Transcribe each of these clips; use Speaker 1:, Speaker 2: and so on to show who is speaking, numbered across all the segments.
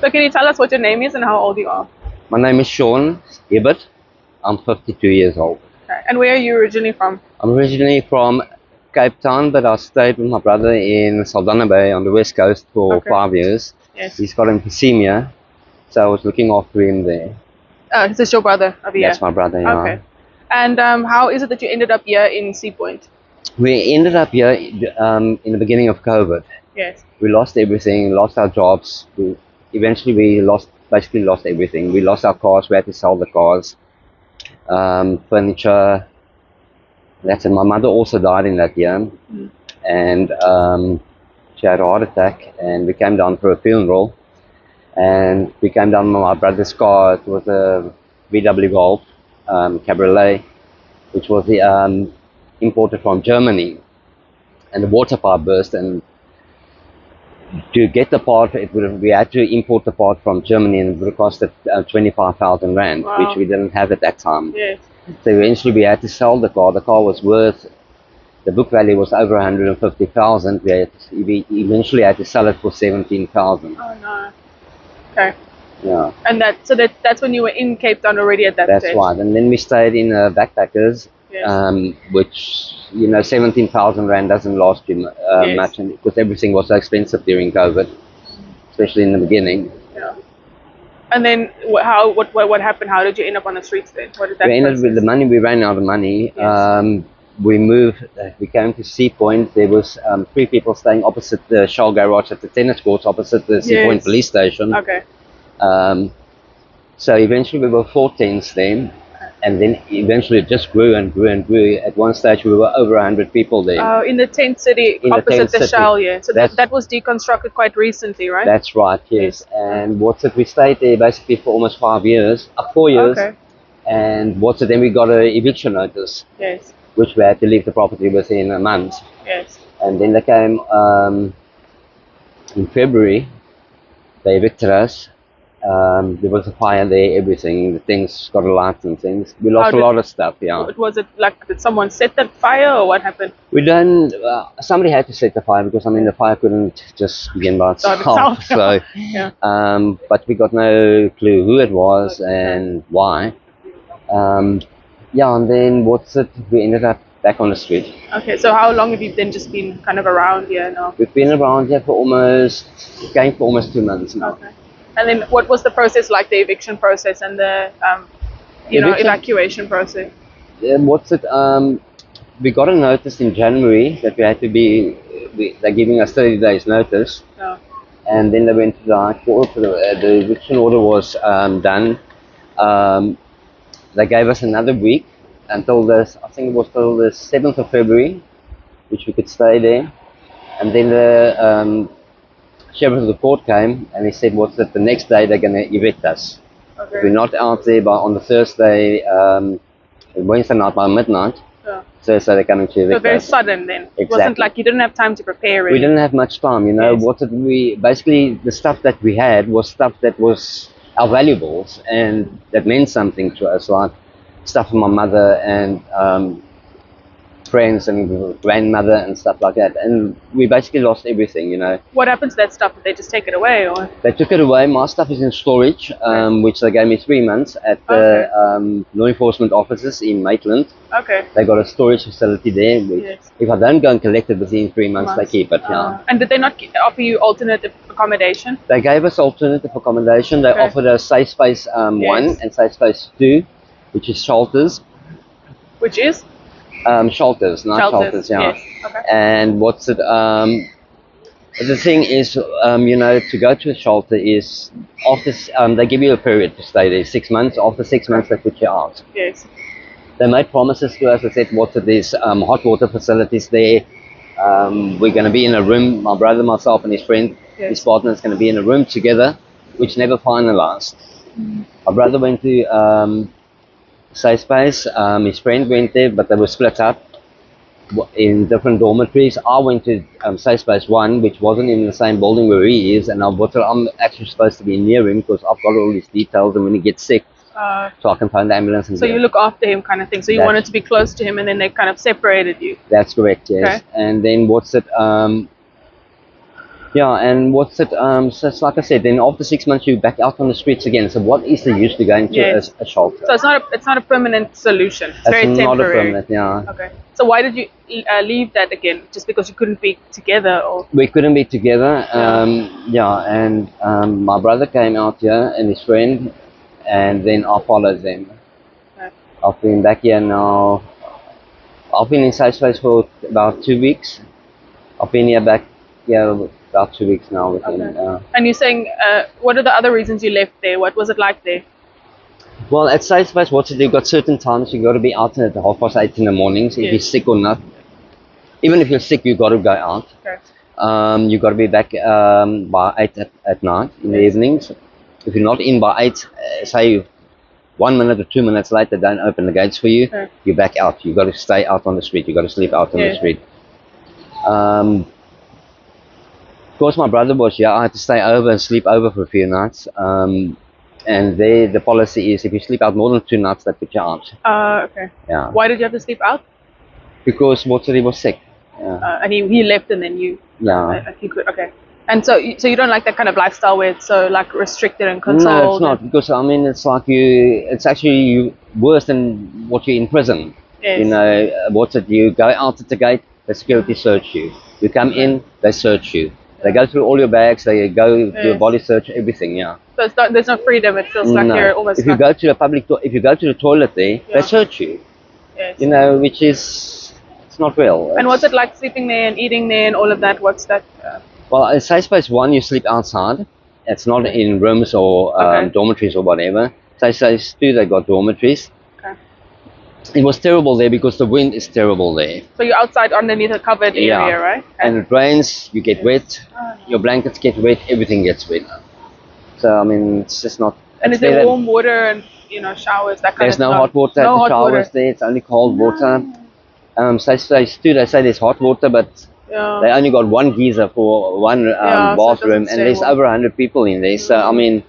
Speaker 1: So can you tell us what your name is and how old you are?
Speaker 2: My name is Shaun. I'm 52 years old.
Speaker 1: Okay. And where are you originally from?
Speaker 2: I'm originally from Cape Town, but I stayed with my brother in Saldanha Bay on the west coast for 5 years.
Speaker 1: Yes.
Speaker 2: He's got emphysema, so I was looking after him there.
Speaker 1: Is this your brother over here?
Speaker 2: That's my brother, yeah.
Speaker 1: Okay. And how is it that you ended up here in Sea Point?
Speaker 2: We ended up here in the beginning of COVID.
Speaker 1: Yes.
Speaker 2: We lost everything, lost our jobs. Eventually basically lost everything. We lost our cars, we had to sell the cars, furniture. That's it. My mother also died in that year, and she had a heart attack, and we came down for a funeral, and we came down with my brother's car. It was a VW Golf Cabriolet, which was imported from Germany, and the water pipe burst, and to get the part, we had to import the part from Germany, and it would have cost 25,000 rand, which we didn't have at that time.
Speaker 1: Yes.
Speaker 2: So eventually we had to sell the car. The car was worth, the book value was over 150,000. We eventually had to sell it for 17,000.
Speaker 1: Oh no. Okay.
Speaker 2: Yeah.
Speaker 1: And that's when you were in Cape Town already at that stage?
Speaker 2: That's right. And then we stayed in backpackers, which, 17,000 rand doesn't last you much, because everything was so expensive during COVID, especially in the beginning.
Speaker 1: Yeah. And then what happened? How did you end up on the streets then? What did that
Speaker 2: We ended with the money. We ran out of money.
Speaker 1: Yes.
Speaker 2: We moved. We came to Sea Point. There was 3 people staying opposite the Shell garage at the tennis courts, opposite the Sea Point police station.
Speaker 1: Okay.
Speaker 2: So eventually we were 4 tents then, and then eventually it just grew and grew and grew. At one stage we were over 100 people there.
Speaker 1: Oh, in the tent city opposite the Shell, yeah. So that was deconstructed quite recently, right?
Speaker 2: That's right, yes. And we stayed there basically for almost 5 years, 4 years.
Speaker 1: Okay.
Speaker 2: And then we got an eviction notice.
Speaker 1: Yes.
Speaker 2: Which we had to leave the property within a month.
Speaker 1: Yes.
Speaker 2: And then they came in February. They evicted us. There was a fire there, everything. The things got alight and things. We lost a lot of stuff, yeah.
Speaker 1: Was it like, did someone set that fire or what happened?
Speaker 2: We don't, somebody had to set the fire, because the fire couldn't just begin by itself. So,
Speaker 1: yeah.
Speaker 2: But we got no clue who it was and why. And then we ended up back on the street.
Speaker 1: Okay, so how long have you then just been kind of around here now?
Speaker 2: We've been around here for almost 2 months now.
Speaker 1: Okay. And then what was the process like, the eviction process and the evacuation process?
Speaker 2: We got a notice in January that we had to be, they're giving us 30 days notice.
Speaker 1: Oh.
Speaker 2: And then they went to the High Court. The eviction order was done. They gave us another week until I think it was till the 7th of February, which we could stay there. And then the sheriff of the court came and he said, the next day they're going to evict us.
Speaker 1: Okay.
Speaker 2: We're not out there on the Thursday, Wednesday night by midnight.
Speaker 1: Yeah.
Speaker 2: So they're coming to evict us.
Speaker 1: So very sudden then.
Speaker 2: Exactly.
Speaker 1: It wasn't like you didn't have time to prepare really.
Speaker 2: We didn't have much time, Yes. Basically the stuff that we had was stuff that was our valuables and that meant something to us, like stuff from my mother and friends and grandmother and stuff like that, and we basically lost everything.
Speaker 1: What happened to that stuff? Did they just take it away, or?
Speaker 2: They took it away. My stuff is in storage, which they gave me 3 months at the law enforcement offices in Maitland.
Speaker 1: Okay.
Speaker 2: They got a storage facility there, which if I don't go and collect it within 3 months, they keep it.
Speaker 1: And did they not offer you alternative accommodation?
Speaker 2: They gave us alternative accommodation. They offered us Safe Space 1 and Safe Space 2, which is shelters.
Speaker 1: Which is?
Speaker 2: Shelters, not shelters, yeah.
Speaker 1: Yes. Okay.
Speaker 2: And the thing is, to go to a shelter is, after they give you a period to stay there, 6 months. After 6 months, they put you out.
Speaker 1: Yes.
Speaker 2: They made promises to us. They said, there's hot water facilities there. We're going to be in a room, my brother, myself, and his friend, his partner is going to be in a room together, which never finalized. My brother went to Safe Space. His friend went there, but they were split up in different dormitories. I went to Safe Space 1, which wasn't in the same building where he is, and I'm actually supposed to be near him because I've got all these details, and when he gets sick, so I can phone the ambulance. And
Speaker 1: so you look after him kind of thing. So you wanted to be close to him, and then they kind of separated you.
Speaker 2: That's correct, yes. Okay. And then Yeah, and what's it? So it's like I said, then after 6 months you're back out on the streets again. So what is the use to go into
Speaker 1: Yes.
Speaker 2: a shelter?
Speaker 1: So it's not a permanent solution. It's
Speaker 2: It's
Speaker 1: very
Speaker 2: not a
Speaker 1: temporary.
Speaker 2: permanent, yeah.
Speaker 1: Okay. So why did you leave that again? Just because you couldn't be together, or?
Speaker 2: We couldn't be together. Yeah, and my brother came out here and his friend, and then I followed them.
Speaker 1: Okay.
Speaker 2: I've been back here now. I've been in safe space for about 2 weeks. I've been here back here about 2 weeks now with him.
Speaker 1: And you're saying, what are the other reasons you left there? What was it like there?
Speaker 2: Well, at safe space, what's it? You've got certain times you got to be out at 8:30 in the mornings if
Speaker 1: Yes.
Speaker 2: you're sick or not. Even if you're sick, you got to go out.
Speaker 1: Okay.
Speaker 2: You got to be back by 8 at night in the evenings. If you're not in by 8, say 1 minute or 2 minutes later, don't open the gates for you.
Speaker 1: Okay.
Speaker 2: You're back out. You got to stay out on the street. You got to sleep out on the street. Of course, my brother was here. I had to stay over and sleep over for a few nights. And there, the policy is if you sleep out more than 2 nights, they put you out.
Speaker 1: Okay.
Speaker 2: Yeah.
Speaker 1: Why did you have to sleep out?
Speaker 2: Because he was sick.
Speaker 1: And he left, and then you.
Speaker 2: Yeah.
Speaker 1: You could. Okay. And so you don't like that kind of lifestyle where it's so like restricted and controlled?
Speaker 2: No, it's not, because I mean it's like it's actually worse than what you're in prison.
Speaker 1: Yes.
Speaker 2: You know, what's it? You go out at the gate, the security search you. You come in, they search you. They go through all your bags. They go do a body search, everything. Yeah.
Speaker 1: So it's not, there's no freedom. It feels like you're almost.
Speaker 2: If you go to if you go to the toilet there, they search you.
Speaker 1: Yes.
Speaker 2: You know, which is it's not real.
Speaker 1: And what's it like sleeping there and eating there and all of that? What's that?
Speaker 2: Well, in safe space 1, you sleep outside. It's not in rooms or dormitories or whatever. Safe space 2, they got dormitories.
Speaker 1: Okay.
Speaker 2: It was terrible there because the wind is terrible there.
Speaker 1: So you're outside underneath a covered area, right?
Speaker 2: And it rains, you get wet, your blankets get wet, everything gets wet. So I mean, it's just not.
Speaker 1: And is there warm water and showers, that kind
Speaker 2: There's
Speaker 1: of
Speaker 2: no
Speaker 1: stuff?
Speaker 2: hot water at the showers there. It's only cold water. Safe space 2, they say there's hot water, but they only got one geyser for one bathroom, and there's over 100 people in there. So I mean,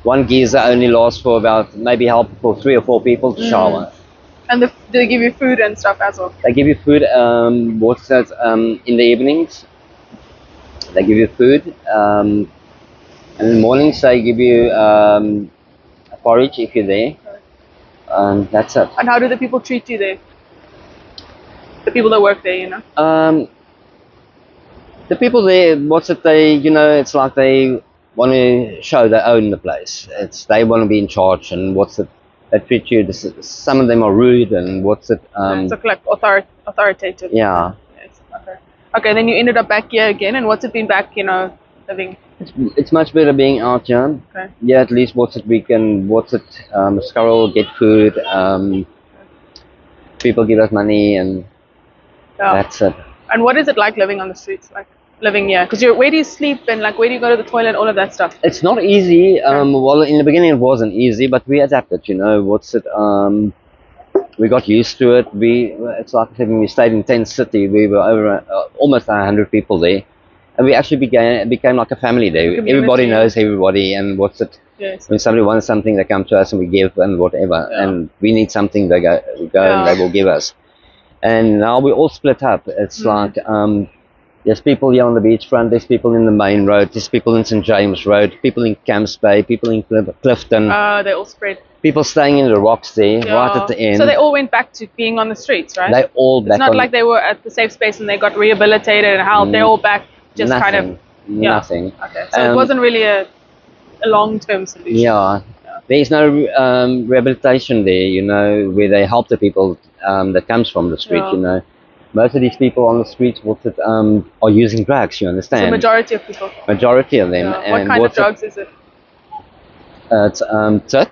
Speaker 2: one geyser only lasts for about maybe help for 3 or 4 people to shower.
Speaker 1: And do they give you food and stuff as well?
Speaker 2: They give you food. What's that? In the evenings, they give you food. And in the mornings, they give you porridge if you're there. And that's it.
Speaker 1: And how do the people treat you there? The people that work there,
Speaker 2: The people there, what's it? It's like they want to show they own the place. They want to be in charge, and what's it? They treat you. Some of them are rude, and what's it?
Speaker 1: So like authoritative.
Speaker 2: Yeah.
Speaker 1: Yes. Okay. Okay. Then you ended up back here again, and what's it been back? Living.
Speaker 2: It's much better being out here.
Speaker 1: Okay.
Speaker 2: Yeah, at least we can scroll, get food. People give us money, and that's it.
Speaker 1: And what is it like living on the streets, like living here? Because where do you sleep and like where do you go to the toilet, all of that stuff?
Speaker 2: It's not easy. Well, in the beginning it wasn't easy, but we adapted. We got used to it. It's like when we stayed in Tent City, we were over almost 100 people there, and we actually became like a family there. Everybody knows everybody, and
Speaker 1: Yes.
Speaker 2: when somebody wants something, they come to us and we give and whatever. And we need something, we go and they will give us. And now we all split up. It's like there's people here on the beachfront, there's people in the main road, there's people in St. James Road, people in Camps Bay, people in Clifton.
Speaker 1: They all spread.
Speaker 2: People staying in the rocks there, right at the end.
Speaker 1: So they all went back to being on the streets, right?
Speaker 2: They all back.
Speaker 1: It's not like they were at the safe space and they got rehabilitated and helped. They're all back, just kind of.
Speaker 2: Nothing.
Speaker 1: Okay. So it wasn't really a long-term solution.
Speaker 2: Yeah. There's no rehabilitation there, where they help the people that comes from the street, Most of these people on the streets are using drugs, you understand?
Speaker 1: So majority of people.
Speaker 2: Majority of them.
Speaker 1: Yeah. What kind of drugs is it?
Speaker 2: It's tuk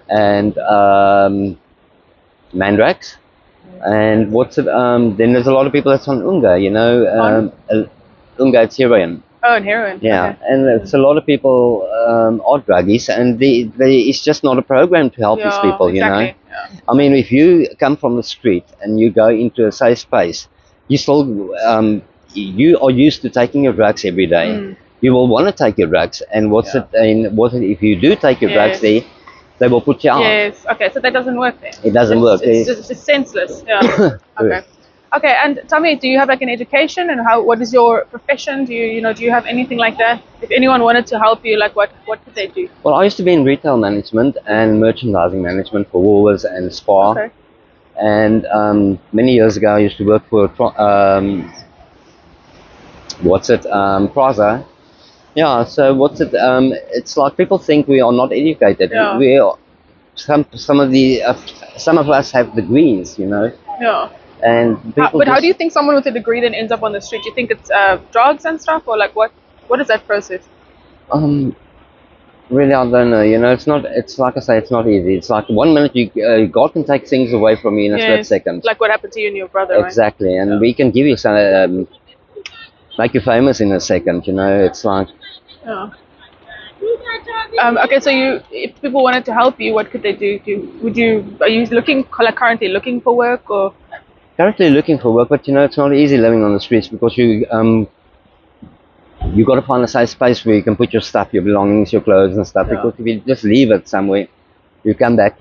Speaker 2: and mandrax. And then there's a lot of people that's on unga, unga, it's heroin.
Speaker 1: Oh, and heroin.
Speaker 2: Yeah,
Speaker 1: Okay.
Speaker 2: and it's a lot of people are druggies, and it's just not a program to help these people,
Speaker 1: exactly.
Speaker 2: I mean, if you come from the street and you go into a safe space, you still you are used to taking your drugs every day. You will want to take your drugs, and if you do take your drugs there, they will put you out.
Speaker 1: Yes. Okay. So that doesn't work then.
Speaker 2: It doesn't work.
Speaker 1: It's senseless. Yeah. Okay. Okay, and tell me, do you have like an education, and what is your profession? Do you have anything like that? If anyone wanted to help you, like what could they do?
Speaker 2: Well, I used to be in retail management and merchandising management for Woolworths and Spar.
Speaker 1: Okay.
Speaker 2: And many years ago, I used to work for Praza. Yeah. So it's like people think we are not educated.
Speaker 1: Yeah.
Speaker 2: We are, some of us have degrees,
Speaker 1: Yeah.
Speaker 2: and people.
Speaker 1: But how do you think someone with a degree then ends up on the street? You think it's drugs and stuff, or like what? What is that process?
Speaker 2: Really, I don't know. It's not. It's like I say, it's not easy. It's like 1 minute God can take things away from you in a split second.
Speaker 1: Like what happened to you and your brother,
Speaker 2: Exactly,
Speaker 1: right?
Speaker 2: and we can give you some, make you famous in a second. It's like.
Speaker 1: Yeah. Okay, so if people wanted to help you, what could they do? Are you currently looking for work, or?
Speaker 2: Currently looking for work, but it's not easy living on the streets because you got to find a safe space where you can put your stuff, your belongings, your clothes and stuff.
Speaker 1: Yeah.
Speaker 2: Because if you just leave it somewhere, you come back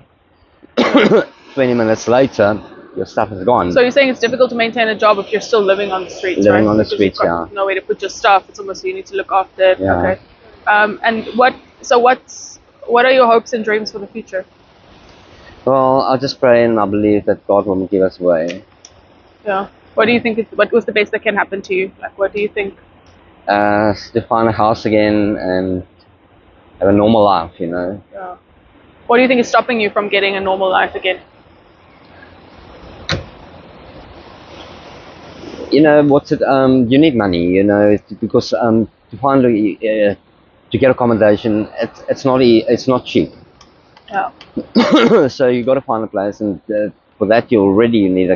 Speaker 2: 20 minutes later, your stuff is gone.
Speaker 1: So you're saying it's difficult to maintain a job if you're still living on the streets,
Speaker 2: Living
Speaker 1: right?
Speaker 2: on the
Speaker 1: Because
Speaker 2: streets,
Speaker 1: you've got no way to put your stuff. It's almost you need to look after it.
Speaker 2: Yeah.
Speaker 1: Okay. And what are your hopes and dreams for the future?
Speaker 2: Well, I just pray and I believe that God will give us way.
Speaker 1: Yeah. What do you think? What was the best that can happen to you? Like, what do you think?
Speaker 2: To find a house again and have a normal life,
Speaker 1: Yeah. What do you think is stopping you from getting a normal life again?
Speaker 2: You need money, because to find to get accommodation, it's not cheap.
Speaker 1: Yeah.
Speaker 2: So you got to find a place, and for that you need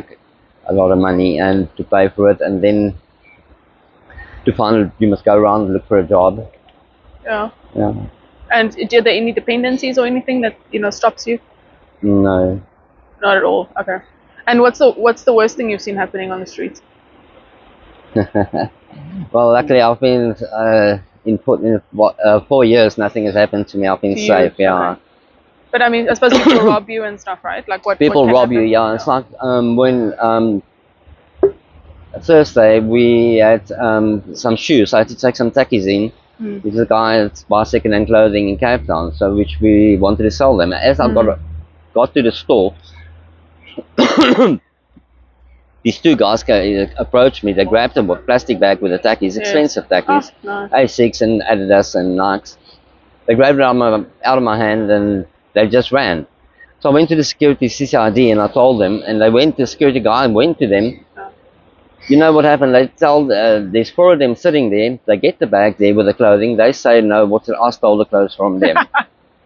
Speaker 2: a lot of money and to pay for it, and then to find it, you must go around and look for a job.
Speaker 1: Yeah.
Speaker 2: Yeah.
Speaker 1: And are there any dependencies or anything that stops you?
Speaker 2: No.
Speaker 1: Not at all. Okay. And what's the worst thing you've seen happening on the streets?
Speaker 2: Well, luckily I've been in 4 years. Nothing has happened to me. I've been safe. Yeah.
Speaker 1: Okay. But I mean, I suppose people rob you and stuff, right? Like what?
Speaker 2: People
Speaker 1: what
Speaker 2: rob you. Yeah. It's like when Thursday we had some shoes. I had to take some tackies in. There's a guy that buys second-hand clothing in Cape Town, so which we wanted to sell them. As I got to the store, these two guys approached me. They grabbed a plastic bag with the tackies, expensive tackies,
Speaker 1: nice.
Speaker 2: A6 and Adidas and Nikes. They grabbed it out of my hand and they just ran. So I went to the security CCID and I told them, and the security guy went to them. You know what happened? They tell there's 4 of them sitting there. They get the bag there with the clothing. They say no. I stole the clothes from them.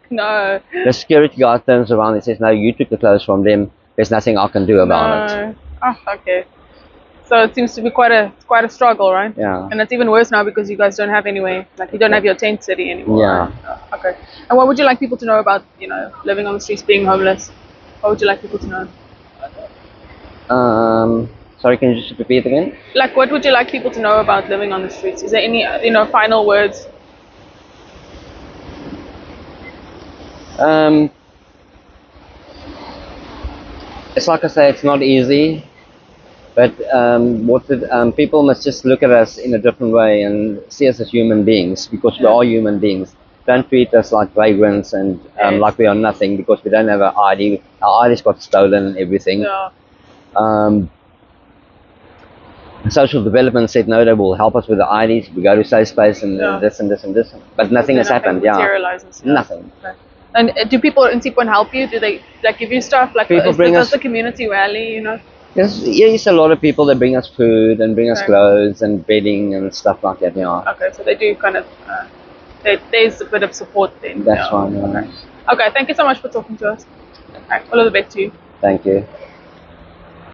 Speaker 1: No.
Speaker 2: The security guard turns around and says, "No, you took the clothes from them. There's nothing I can do about it."
Speaker 1: Oh, okay. So it seems to be quite a struggle, right?
Speaker 2: Yeah.
Speaker 1: And it's even worse now because you guys don't have anywhere. Like you don't have your tent city anymore.
Speaker 2: Yeah.
Speaker 1: Right? Oh, okay. And what would you like people to know about living on the streets, being homeless? What would you like people to know?
Speaker 2: Sorry, can you just repeat again?
Speaker 1: Like, what would you like people to know about living on the streets? Is there any, final words?
Speaker 2: It's like I say, it's not easy, but people must just look at us in a different way and see us as human beings, because we are human beings. Don't treat us like vagrants and like we are nothing, because we don't have an ID. Our IDs got stolen and everything.
Speaker 1: Yeah.
Speaker 2: Social development said no, they will help us with the IDs. We go to safe space and this and this and this, but nothing has happened. Nothing.
Speaker 1: Okay. And do people in Sipon help you? Do they give you stuff? Like
Speaker 2: people bring us
Speaker 1: the community rally,
Speaker 2: Yes, a lot of people that bring us food and bring us clothes and bedding and stuff like that. Yeah.
Speaker 1: Okay, so they do kind of. There's a bit of support then.
Speaker 2: That's fine. Yeah.
Speaker 1: Okay, thank you so much for talking to us. All of the best to you.
Speaker 2: Thank you.